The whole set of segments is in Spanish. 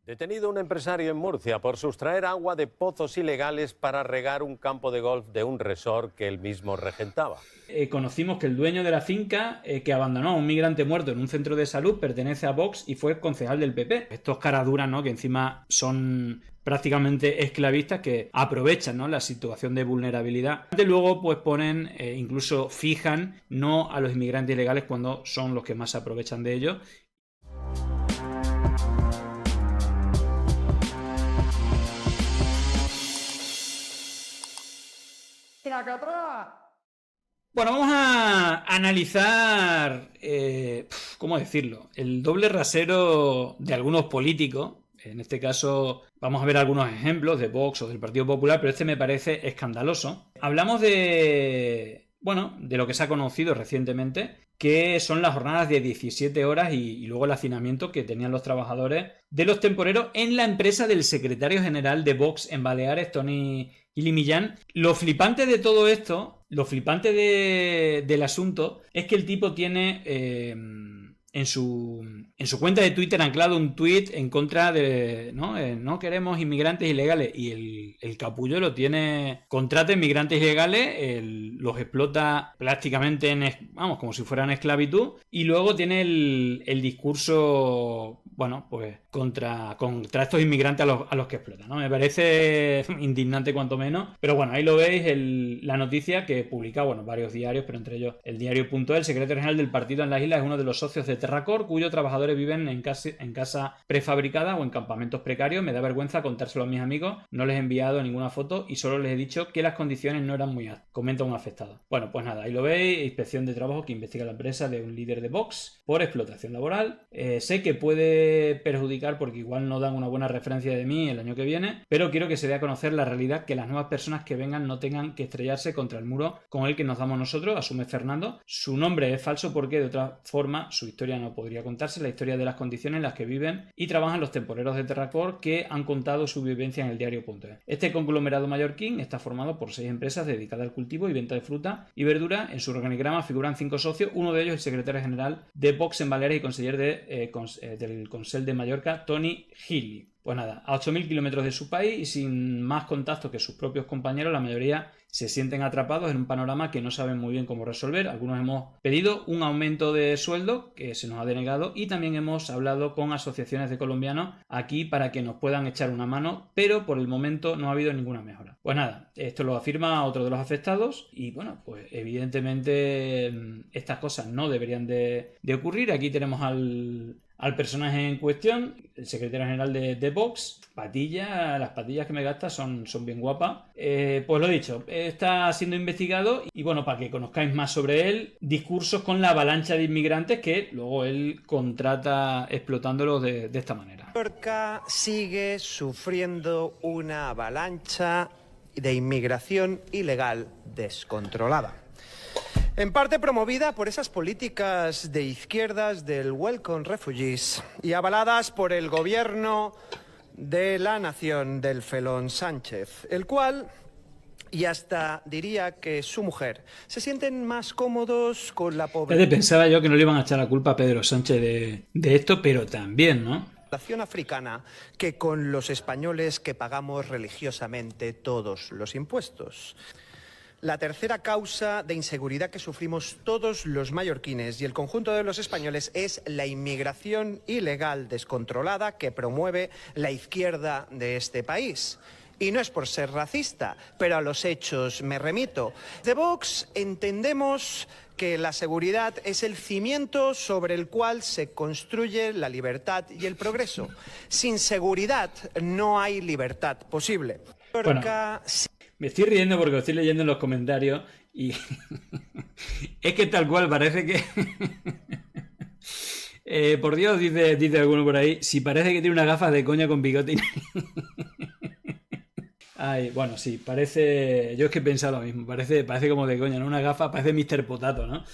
Detenido un empresario en Murcia por sustraer agua de pozos ilegales para regar un campo de golf de un resort que él mismo regentaba. Conocimos que el dueño de la finca que abandonó a un migrante muerto en un centro de salud pertenece a Vox y fue concejal del PP. Estos caras duras, ¿no? Que encima son prácticamente esclavistas que aprovechan, ¿no?, la situación de vulnerabilidad. De luego pues ponen, incluso fijan no a los inmigrantes ilegales cuando son los que más se aprovechan de ellos. Bueno, vamos a analizar, ¿cómo decirlo?, el doble rasero de algunos políticos. En este caso vamos a ver algunos ejemplos de Vox o del Partido Popular, pero este me parece escandaloso. Hablamos de lo que se ha conocido recientemente, que son las jornadas de 17 horas y luego el hacinamiento que tenían los trabajadores de los temporeros en la empresa del secretario general de Vox en Baleares, Toni Millán. Lo flipante de todo esto, lo flipante del asunto, es que el tipo tiene en su cuenta de Twitter anclado un tuit en contra de no queremos inmigrantes ilegales, y el capullo lo tiene, contrata inmigrantes ilegales, los explota prácticamente como si fueran esclavitud, y luego tiene el discurso pues contra estos inmigrantes a los que explotan, ¿no? Me parece indignante cuanto menos, pero bueno, ahí lo veis, la noticia que publica varios diarios, pero entre ellos el diario.es. El secretario general del partido en las islas es uno de los socios de Terracor, cuyos trabajadores viven en casa prefabricada o en campamentos precarios. Me da vergüenza contárselo a mis amigos, no les he enviado ninguna foto y solo les he dicho que las condiciones no eran muy altas, comenta un afectado. Bueno, pues nada, ahí lo veis, inspección de trabajo que investiga la empresa de un líder de Vox por explotación laboral. Sé que puede perjudicar porque igual no dan una buena referencia de mí el año que viene, pero quiero que se dé a conocer la realidad, que las nuevas personas que vengan no tengan que estrellarse contra el muro con el que nos damos nosotros, asume Fernando. Su nombre es falso porque de otra forma su historia no podría contarse, la historia de las condiciones en las que viven y trabajan los temporeros de Terracor, que han contado su vivencia en el diario.es. Este conglomerado mallorquín está formado por 6 empresas dedicadas al cultivo y venta de fruta y verdura. En su organigrama figuran 5 socios, uno de ellos el secretario general de Vox en Baleares y conseller del Consell de Mallorca, Toni Gili. Pues nada, a 8.000 kilómetros de su país y sin más contacto que sus propios compañeros, la mayoría se sienten atrapados en un panorama que no saben muy bien cómo resolver. Algunos hemos pedido un aumento de sueldo que se nos ha denegado, y también hemos hablado con asociaciones de colombianos aquí para que nos puedan echar una mano, pero por el momento no ha habido ninguna mejora. Pues nada, esto lo afirma otro de los afectados y pues evidentemente estas cosas no deberían de ocurrir. Aquí tenemos al personaje en cuestión, el secretario general de Vox. Las patillas que me gasta son bien guapas. Pues lo dicho, está siendo investigado y para que conozcáis más sobre él, discursos con la avalancha de inmigrantes que luego él contrata explotándolos de esta manera. Mallorca sigue sufriendo una avalancha de inmigración ilegal descontrolada. En parte promovida por esas políticas de izquierdas del Welcome Refugees y avaladas por el gobierno de la nación del felón Sánchez, el cual, y hasta diría que su mujer, se sienten más cómodos con la pobreza. Pensaba yo que no le iban a echar la culpa a Pedro Sánchez de esto, pero también, ¿no?, nación africana, que con los españoles que pagamos religiosamente todos los impuestos. La tercera causa de inseguridad que sufrimos todos los mallorquines y el conjunto de los españoles es la inmigración ilegal descontrolada que promueve la izquierda de este país. Y no es por ser racista, pero a los hechos me remito. De Vox entendemos que la seguridad es el cimiento sobre el cual se construye la libertad y el progreso. Sin seguridad no hay libertad posible. Me estoy riendo porque lo estoy leyendo en los comentarios y es que tal cual parece que... por Dios, dice alguno por ahí, si parece que tiene unas gafas de coña con bigote. Ay, sí, parece... Yo es que he pensado lo mismo, parece como de coña, ¿no? Una gafa, parece Mr. Potato, ¿no?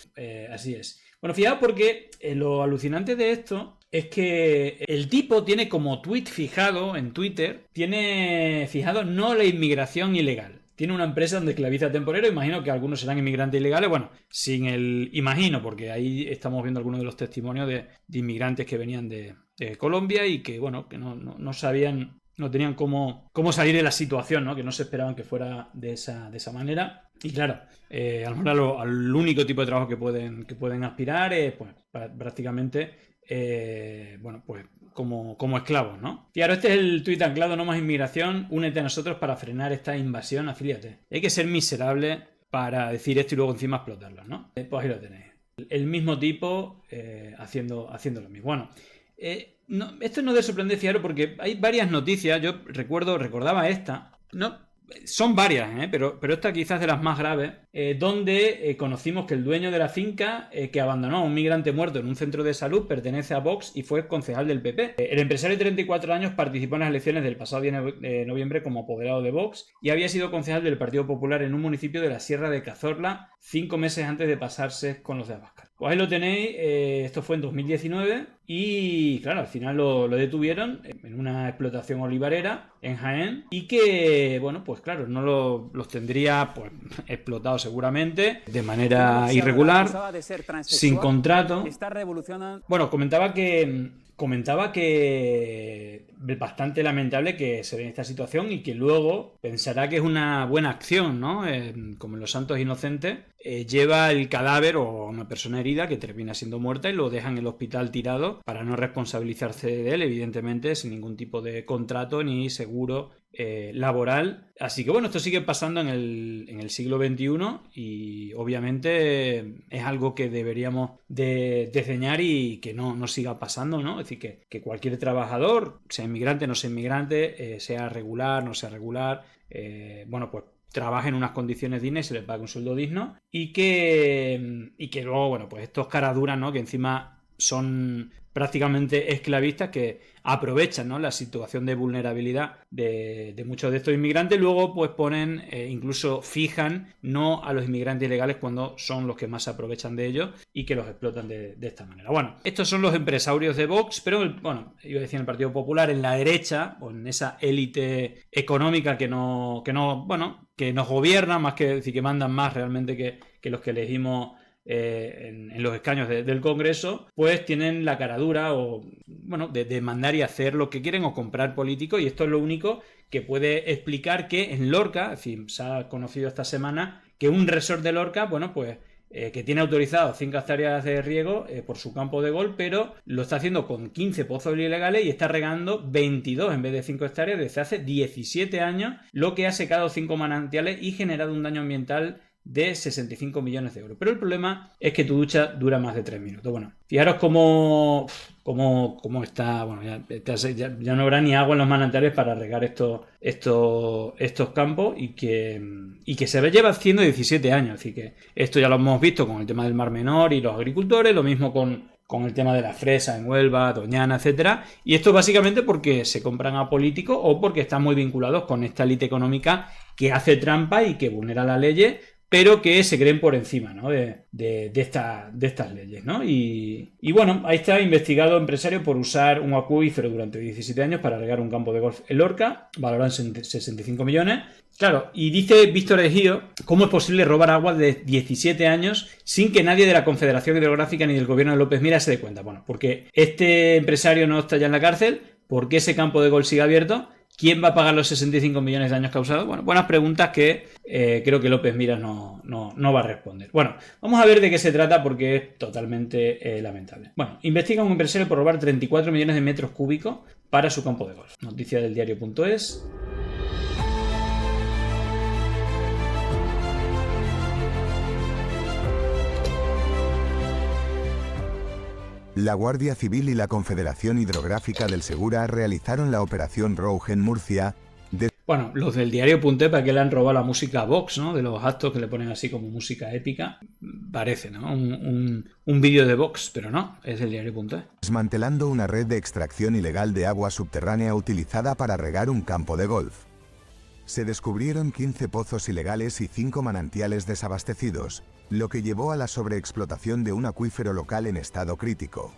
Así es. Bueno, fijaos porque lo alucinante de esto es que el tipo tiene como tweet fijado en Twitter, tiene fijado no la inmigración ilegal. Tiene una empresa donde esclaviza temporeros, imagino que algunos serán inmigrantes ilegales, sin el... Imagino, porque ahí estamos viendo algunos de los testimonios de inmigrantes que venían de Colombia y que, bueno, que no sabían, no tenían cómo salir de la situación, ¿no? Que no se esperaban que fuera de esa manera. Y claro, a lo mejor al único tipo de trabajo que pueden aspirar es, pues, prácticamente, bueno, pues como esclavos, ¿no? Y ahora este es el tuit anclado: no más inmigración, únete a nosotros para frenar esta invasión, afíliate. Hay que ser miserable para decir esto y luego encima explotarlo, ¿no? Pues ahí lo tenéis. El mismo tipo haciendo lo mismo. Bueno, esto no debe sorprender, fijaros, porque hay varias noticias. Yo recordaba esta. No, son varias, pero esta quizás de las más graves, donde conocimos que el dueño de la finca que abandonó a un migrante muerto en un centro de salud pertenece a Vox y fue concejal del PP. El empresario de 34 años participó en las elecciones del pasado 10 de noviembre como apoderado de Vox y había sido concejal del Partido Popular en un municipio de la Sierra de Cazorla 5 meses antes de pasarse con los de Abascal. Pues ahí lo tenéis. Esto fue en 2019 y claro, al final lo detuvieron en una explotación olivarera en Jaén y que, bueno, pues claro, no los tendría, pues, explotados seguramente de manera irregular, sin contrato. Bueno, comentaba que bastante lamentable que se ve en esta situación y que luego pensará que es una buena acción, ¿no? Como en Los Santos Inocentes, lleva el cadáver o una persona herida que termina siendo muerta y lo dejan en el hospital tirado para no responsabilizarse de él, evidentemente, sin ningún tipo de contrato ni seguro laboral. Así que bueno, esto sigue pasando en el siglo XXI y obviamente es algo que deberíamos de desdeñar y que no siga pasando, ¿no? Es decir, que cualquier trabajador, sea inmigrante, no sea inmigrante, sea regular, no sea regular, bueno, pues trabaje en unas condiciones dignas y se le pague un sueldo digno y que luego, bueno, pues estos caras duras, ¿no? Que encima son prácticamente esclavistas, que aprovechan, ¿no?, la situación de vulnerabilidad de muchos de estos inmigrantes. Luego pues ponen, incluso fijan no a los inmigrantes ilegales cuando son los que más se aprovechan de ellos y que los explotan de esta manera. Bueno, estos son los empresarios de Vox, pero bueno, iba a decir en el Partido Popular, en la derecha, o en esa élite económica que nos gobierna, más que decir, que mandan más realmente que los que elegimos en los escaños del Congreso, pues tienen la cara dura de mandar y hacer lo que quieren o comprar políticos, y esto es lo único que puede explicar que en Lorca, es decir, se ha conocido esta semana que un resort de Lorca, bueno, pues que tiene autorizado 5 hectáreas de riego por su campo de golf, pero lo está haciendo con 15 pozos ilegales y está regando 22 en vez de 5 hectáreas desde hace 17 años, lo que ha secado 5 manantiales y generado un daño ambiental de 65 millones de euros. Pero el problema es que tu ducha dura más de 3 minutos. Bueno, fijaros cómo está. Bueno, ya no habrá ni agua en los manantiales para regar estos campos y que se lleva haciendo 17 años. Así que esto ya lo hemos visto con el tema del Mar Menor y los agricultores, lo mismo con el tema de la fresa en Huelva, Doñana, etcétera. Y esto básicamente porque se compran a políticos o porque están muy vinculados con esta élite económica que hace trampa y que vulnera las leyes, pero que se creen por encima, ¿no?, de estas leyes, ¿no? Y bueno, ahí está, investigado empresario por usar un acuífero durante 17 años para regar un campo de golf en Lorca, valorado en 65 millones. Claro, y dice Víctor Ejío, ¿cómo es posible robar agua de 17 años sin que nadie de la Confederación Hidrográfica ni del gobierno de López Miras se dé cuenta? Bueno, porque este empresario no está ya en la cárcel, porque ese campo de golf sigue abierto. ¿Quién va a pagar los 65 millones de daños causados? Bueno, buenas preguntas que creo que López Miras no va a responder. Bueno, vamos a ver de qué se trata porque es totalmente lamentable. Bueno, investiga un empresario por robar 34 millones de metros cúbicos para su campo de golf. Noticia del diario.es. La Guardia Civil y la Confederación Hidrográfica del Segura realizaron la operación Rogue en Murcia. Bueno, los del diario.es, para que le han robado la música a Vox, ¿no?, de los actos que le ponen así como música épica. Parece, ¿no?, un vídeo de Vox, pero no, es del diario.es. Desmantelando una red de extracción ilegal de agua subterránea utilizada para regar un campo de golf. Se descubrieron 15 pozos ilegales y 5 manantiales desabastecidos, lo que llevó a la sobreexplotación de un acuífero local en estado crítico.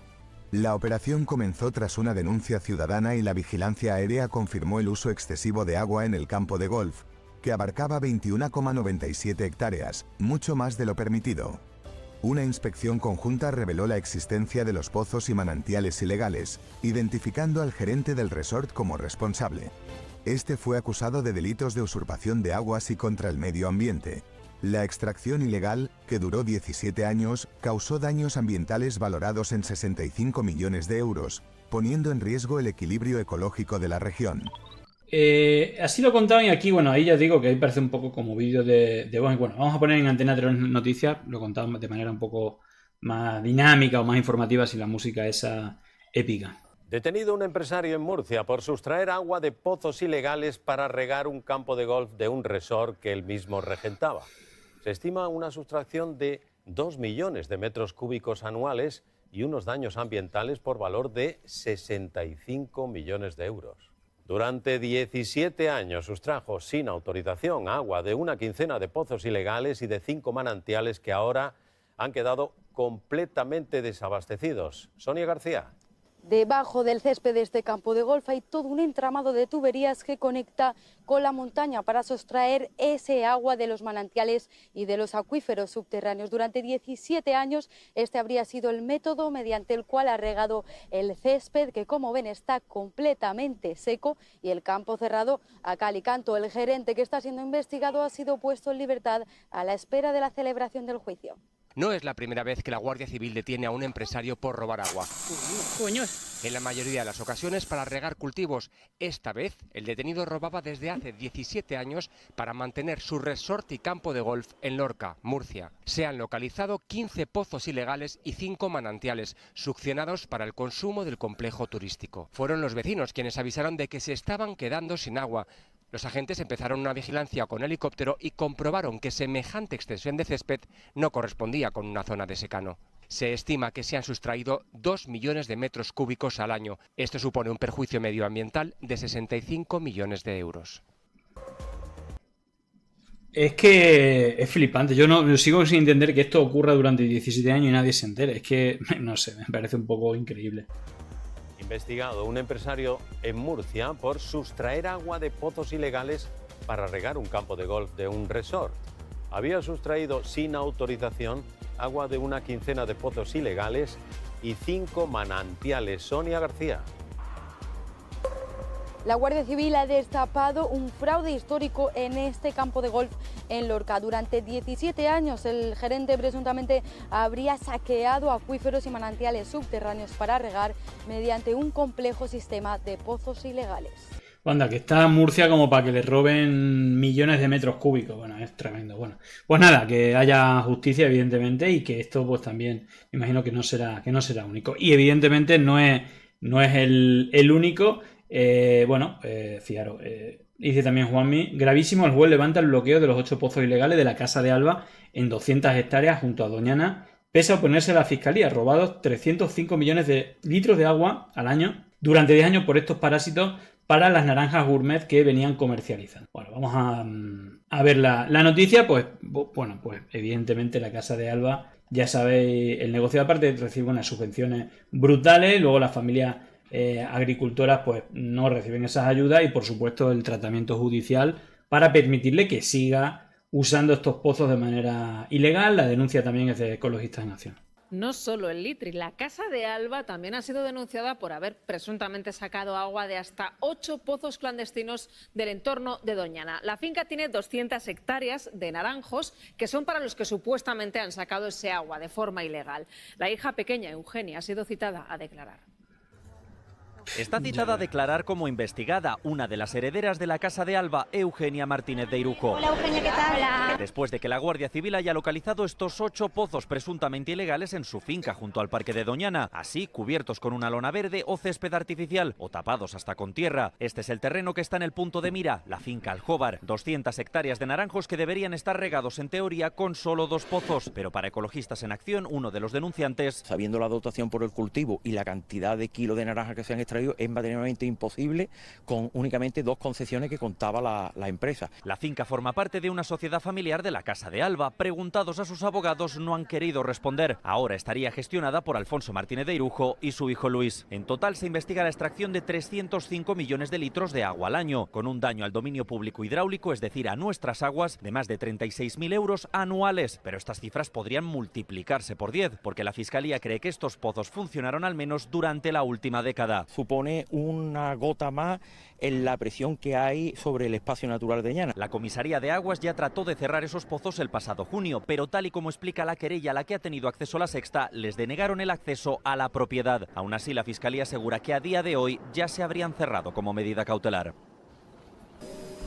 La operación comenzó tras una denuncia ciudadana y la vigilancia aérea confirmó el uso excesivo de agua en el campo de golf, que abarcaba 21,97 hectáreas, mucho más de lo permitido. Una inspección conjunta reveló la existencia de los pozos y manantiales ilegales, identificando al gerente del resort como responsable. Este fue acusado de delitos de usurpación de aguas y contra el medio ambiente. La extracción ilegal, que duró 17 años, causó daños ambientales valorados en 65 millones de euros, poniendo en riesgo el equilibrio ecológico de la región. Así lo contaban y aquí, bueno, ahí ya digo que ahí parece un poco como vídeo de bueno, vamos a poner en Antena 3 Noticias, lo contaban de manera un poco más dinámica o más informativa sin la música esa épica. Detenido un empresario en Murcia por sustraer agua de pozos ilegales para regar un campo de golf de un resort que él mismo regentaba. Se estima una sustracción de 2 millones de metros cúbicos anuales y unos daños ambientales por valor de 65 millones de euros. Durante 17 años sustrajo sin autorización agua de una quincena de pozos ilegales y de 5 manantiales que ahora han quedado completamente desabastecidos. Sonia García. Debajo del césped de este campo de golf hay todo un entramado de tuberías que conecta con la montaña para sustraer ese agua de los manantiales y de los acuíferos subterráneos. Durante 17 años este habría sido el método mediante el cual ha regado el césped, que como ven está completamente seco, y el campo cerrado a cal y canto. El gerente, que está siendo investigado, ha sido puesto en libertad a la espera de la celebración del juicio. No es la primera vez que la Guardia Civil detiene a un empresario por robar agua. Coño. En la mayoría de las ocasiones para regar cultivos. Esta vez, el detenido robaba desde hace 17 años para mantener su resort y campo de golf en Lorca, Murcia. Se han localizado 15 pozos ilegales y 5 manantiales, succionados para el consumo del complejo turístico. Fueron los vecinos quienes avisaron de que se estaban quedando sin agua. Los agentes empezaron una vigilancia con helicóptero y comprobaron que semejante extensión de césped no correspondía con una zona de secano. Se estima que se han sustraído 2 millones de metros cúbicos al año. Esto supone un perjuicio medioambiental de 65 millones de euros. Es que es flipante. Yo sigo sin entender que esto ocurra durante 17 años y nadie se entere. Es que, no sé, me parece un poco increíble. Investigado un empresario en Murcia por sustraer agua de pozos ilegales para regar un campo de golf de un resort. Había sustraído sin autorización agua de una quincena de pozos ilegales y 5 manantiales. Sonia García. La Guardia Civil ha destapado un fraude histórico en este campo de golf en Lorca. Durante 17 años el gerente presuntamente habría saqueado acuíferos y manantiales subterráneos para regar mediante un complejo sistema de pozos ilegales. Anda, que está Murcia como para que le roben millones de metros cúbicos. Bueno, es tremendo. Bueno, pues nada, que haya justicia, evidentemente, y que esto pues también, me imagino que no será único. Y evidentemente no es el único. Fijaros, dice también Juanmi, gravísimo, el juez levanta el bloqueo de los 8 pozos ilegales de la Casa de Alba en 200 hectáreas junto a Doñana, pese a oponerse a la Fiscalía, robados 305 millones de litros de agua al año durante 10 años por estos parásitos para las naranjas gourmet que venían comercializando. Bueno, vamos a ver la noticia, pues evidentemente la Casa de Alba, ya sabéis, el negocio aparte recibe unas subvenciones brutales, luego las familias agricultoras pues no reciben esas ayudas y por supuesto el tratamiento judicial para permitirle que siga usando estos pozos de manera ilegal. La denuncia también es de Ecologistas en Acción. No solo el Litri, la Casa de Alba también ha sido denunciada por haber presuntamente sacado agua de hasta 8 pozos clandestinos del entorno de Doñana. La finca tiene 200 hectáreas de naranjos que son para los que supuestamente han sacado ese agua de forma ilegal. La hija pequeña, Eugenia, ha sido citada a declarar. Está citada a declarar como investigada una de las herederas de la Casa de Alba, Eugenia Martínez de Irujo. Hola Eugenia, ¿qué tal? Hola. Después de que la Guardia Civil haya localizado estos 8 pozos presuntamente ilegales en su finca junto al Parque de Doñana, así cubiertos con una lona verde o césped artificial o tapados hasta con tierra. Este es el terreno que está en el punto de mira, la finca Aljóbar. 200 hectáreas de naranjos que deberían estar regados en teoría con solo 2 pozos, pero para Ecologistas en Acción, uno de los denunciantes, sabiendo la dotación por el cultivo y la cantidad de kilos de naranja que se han extraído contrario es materialmente imposible con únicamente 2 concesiones que contaba la empresa. La finca forma parte de una sociedad familiar de la Casa de Alba. Preguntados a sus abogados, no han querido responder. Ahora estaría gestionada por Alfonso Martínez de Irujo y su hijo Luis. En total se investiga la extracción de 305 millones de litros de agua al año, con un daño al dominio público hidráulico, es decir, a nuestras aguas, de más de 36.000 euros anuales. Pero estas cifras podrían multiplicarse por 10, porque la Fiscalía cree que estos pozos funcionaron al menos durante la última década. Supone una gota más en la presión que hay sobre el espacio natural de Doñana. La Comisaría de Aguas ya trató de cerrar esos pozos el pasado junio, pero tal y como explica la querella a la que ha tenido acceso La Sexta, les denegaron el acceso a la propiedad. Aún así, la Fiscalía asegura que a día de hoy ya se habrían cerrado como medida cautelar.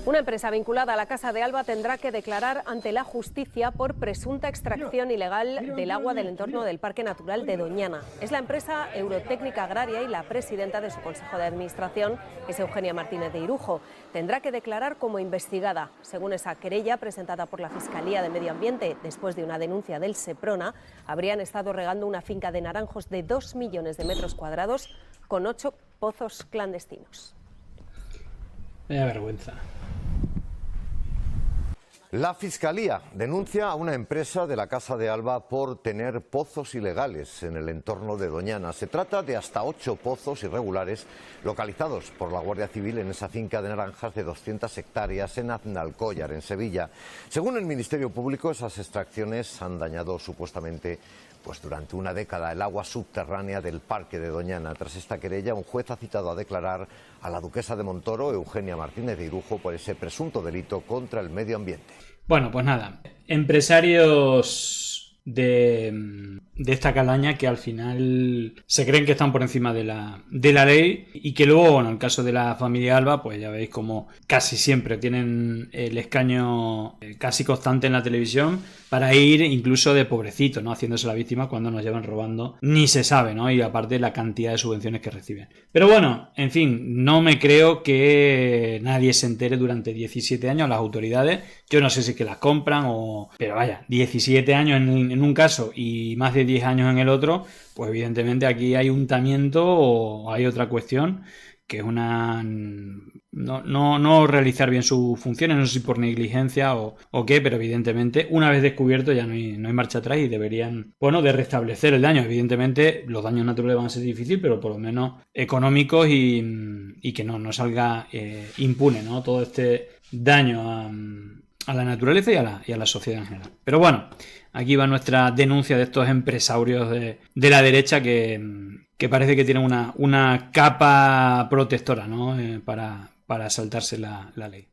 Una empresa vinculada a la Casa de Alba tendrá que declarar ante la justicia por presunta extracción ilegal del agua del entorno del Parque Natural de Doñana. Es la empresa Eurotécnica Agraria y la presidenta de su Consejo de Administración es Eugenia Martínez de Irujo. Tendrá que declarar como investigada. Según esa querella presentada por la Fiscalía de Medio Ambiente después de una denuncia del Seprona, habrían estado regando una finca de naranjos de 2 millones de metros cuadrados con 8 pozos clandestinos. Vaya vergüenza. La Fiscalía denuncia a una empresa de la Casa de Alba por tener pozos ilegales en el entorno de Doñana. Se trata de hasta 8 pozos irregulares localizados por la Guardia Civil en esa finca de naranjas de 200 hectáreas en Aznalcóllar, en Sevilla. Según el Ministerio Público, esas extracciones han dañado supuestamente durante una década el agua subterránea del Parque de Doñana. Tras esta querella, un juez ha citado a declarar a la duquesa de Montoro, Eugenia Martínez de Irujo, por ese presunto delito contra el medio ambiente. Bueno, pues nada, empresarios de esta calaña que al final se creen que están por encima de la ley y que luego, bueno, en el caso de la familia Alba, pues ya veis como casi siempre tienen el escaño casi constante en la televisión para ir incluso de pobrecito, ¿no? Haciéndose la víctima cuando nos llevan robando, ni se sabe, ¿no? Y aparte la cantidad de subvenciones que reciben. Pero bueno, en fin, no me creo que nadie se entere durante 17 años, las autoridades. Yo no sé si es que las compran o... Pero vaya, 17 años en un caso y más de 10 años en el otro, pues evidentemente aquí hay untamiento o hay otra cuestión que es una... No realizar bien sus funciones, no sé si por negligencia o qué, pero evidentemente una vez descubierto ya no hay marcha atrás y deberían, bueno, de restablecer el daño. Evidentemente los daños naturales van a ser difíciles, pero por lo menos económicos y que no salga impune, ¿no? Todo este daño a la naturaleza y a la sociedad en general. Pero bueno, aquí va nuestra denuncia de estos empresarios de la derecha que parece que tienen una capa protectora, ¿no? Para saltarse la ley.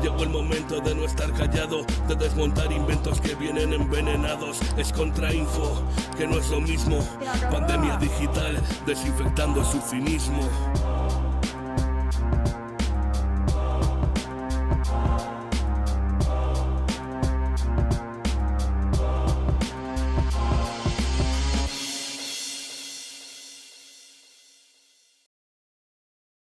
Llegó el momento de no estar callado, de desmontar inventos que vienen envenenados. Es contrainfo, que no es lo mismo. Pandemia digital, desinfectando su cinismo.